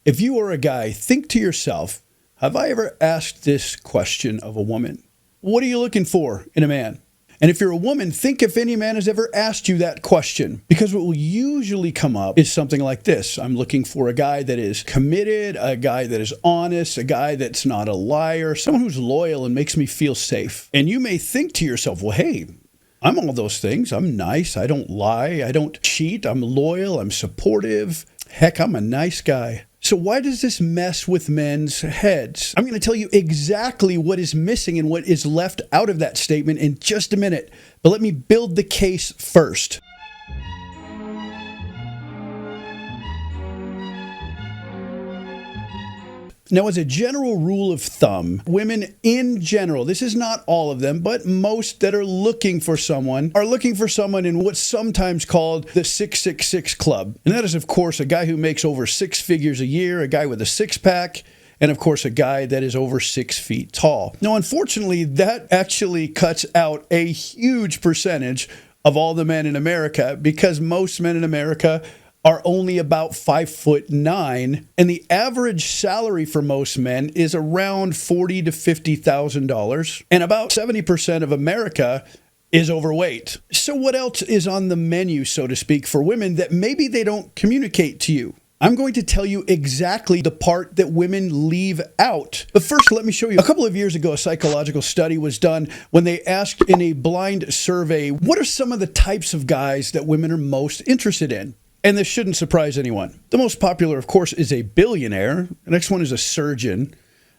If you are a guy, think to yourself, have I ever asked this question of a woman? What are you looking for in a man? And if you're a woman, think if any man has ever asked you that question. Because what will usually come up is something like this. I'm looking for a guy that is committed, a guy that is honest, a guy that's not a liar, someone who's loyal and makes me feel safe. And you may think to yourself, well, hey, I'm all those things. I'm nice. I don't lie. I don't cheat. I'm loyal. I'm supportive. Heck, I'm a nice guy. So why does this mess with men's heads? I'm going to tell you exactly what is missing and what is left out of that statement in just a minute. But let me build the case first. Now, as a general rule of thumb, women in general, this is not all of them, but most that are looking for someone are looking for someone in what's sometimes called the 666 club. And that is, of course, a guy who makes over 6 figures a year, a guy with a six-pack, and of course, a guy that is over 6 feet tall. Now, unfortunately, that actually cuts out a huge percentage of all the men in America because most men in America are only about 5'9", and the average salary for most men is around $40,000 to $50,000, and about 70% of America is overweight. So what else is on the menu, so to speak, for women that maybe they don't communicate to you? I'm going to tell you exactly the part that women leave out. But first, let me show you. A couple of years ago, a psychological study was done when they asked in a blind survey, what are some of the types of guys that women are most interested in? And this shouldn't surprise anyone. The most popular, of course, is a billionaire. The next one is a surgeon.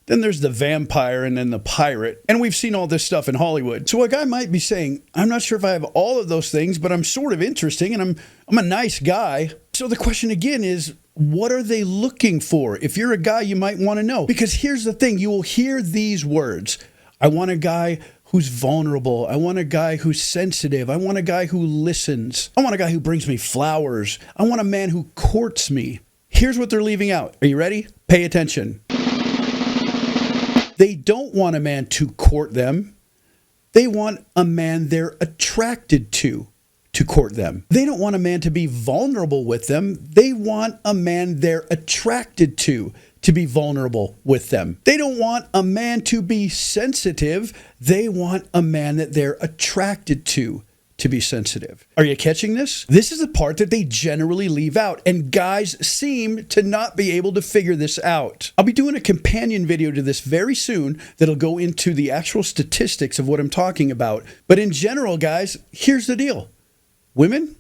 Then there's the vampire and then the pirate. And we've seen all this stuff in Hollywood. So a guy might be saying, I'm not sure if I have all of those things, but I'm sort of interesting and I'm a nice guy. So the question again is, what are they looking for? If you're a guy, you might want to know. Because here's the thing, you will hear these words. I want a guy who's vulnerable. I want a guy who's sensitive. I want a guy who listens. I want a guy who brings me flowers. I want a man who courts me. Here's what they're leaving out. Are you ready? Pay attention. They don't want a man to court them. They want a man they're attracted to court them. They don't want a man to be vulnerable with them. They want a man they're attracted to be vulnerable with them. They don't want a man to be sensitive. They want a man that they're attracted to be sensitive. Are you catching this? This is the part that they generally leave out, and guys seem to not be able to figure this out. I'll be doing a companion video to this very soon that'll go into the actual statistics of what I'm talking about. But in general, guys, here's the deal. Women,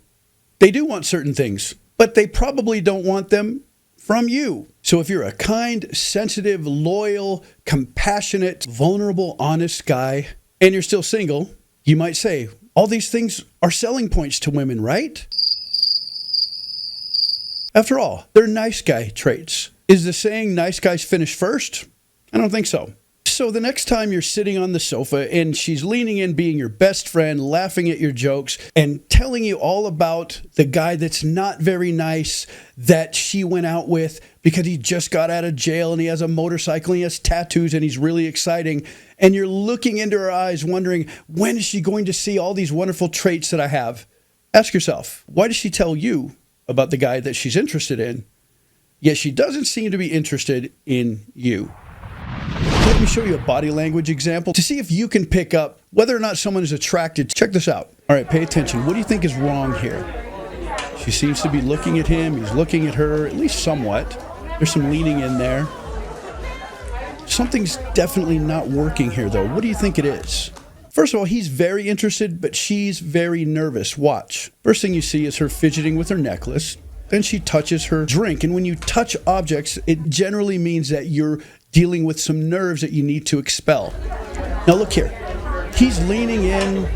they do want certain things, but they probably don't want them from you. So if you're a kind, sensitive, loyal, compassionate, vulnerable, honest guy, and you're still single, you might say, all these things are selling points to women, right? After all, they're nice guy traits. Is the saying nice guys finish first? I don't think so. So the next time you're sitting on the sofa and she's leaning in, being your best friend, laughing at your jokes and telling you all about the guy that's not very nice that she went out with because he just got out of jail and he has a motorcycle and he has tattoos and he's really exciting, and you're looking into her eyes wondering, when is she going to see all these wonderful traits that I have? Ask yourself, why does she tell you about the guy that she's interested in, yet she doesn't seem to be interested in you? Let me show you a body language example to see if you can pick up whether or not someone is attracted. Check this out. All right, pay attention. What do you think is wrong here? She seems to be looking at him. He's looking at her, at least somewhat. There's some leaning in there. Something's definitely not working here, though. What do you think it is? First of all, he's very interested, but she's very nervous. Watch. First thing you see is her fidgeting with her necklace. Then she touches her drink. And when you touch objects, it generally means that you're dealing with some nerves that you need to expel. Now look here. He's leaning in.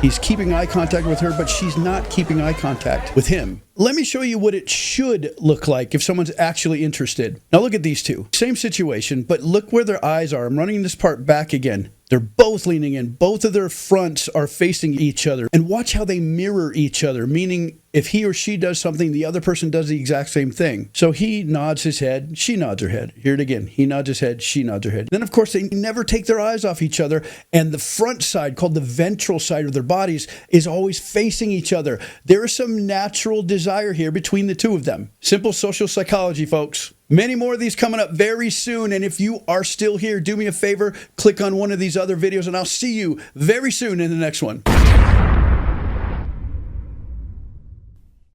He's keeping eye contact with her, but she's not keeping eye contact with him. Let me show you what it should look like if someone's actually interested. Now look at these two. Same situation, but look where their eyes are. I'm running this part back again. They're both leaning in. Both of their fronts are facing each other. And watch how they mirror each other, meaning if he or she does something, the other person does the exact same thing. So he nods his head, she nods her head. Hear it again. He nods his head, she nods her head. Then, of course, they never take their eyes off each other, and the front side, called the ventral side of their bodies, is always facing each other. There is some natural desire here between the two of them. Simple social psychology, folks. Many more of these coming up very soon. And if you are still here, do me a favor, click on one of these other videos, and I'll see you very soon in the next one.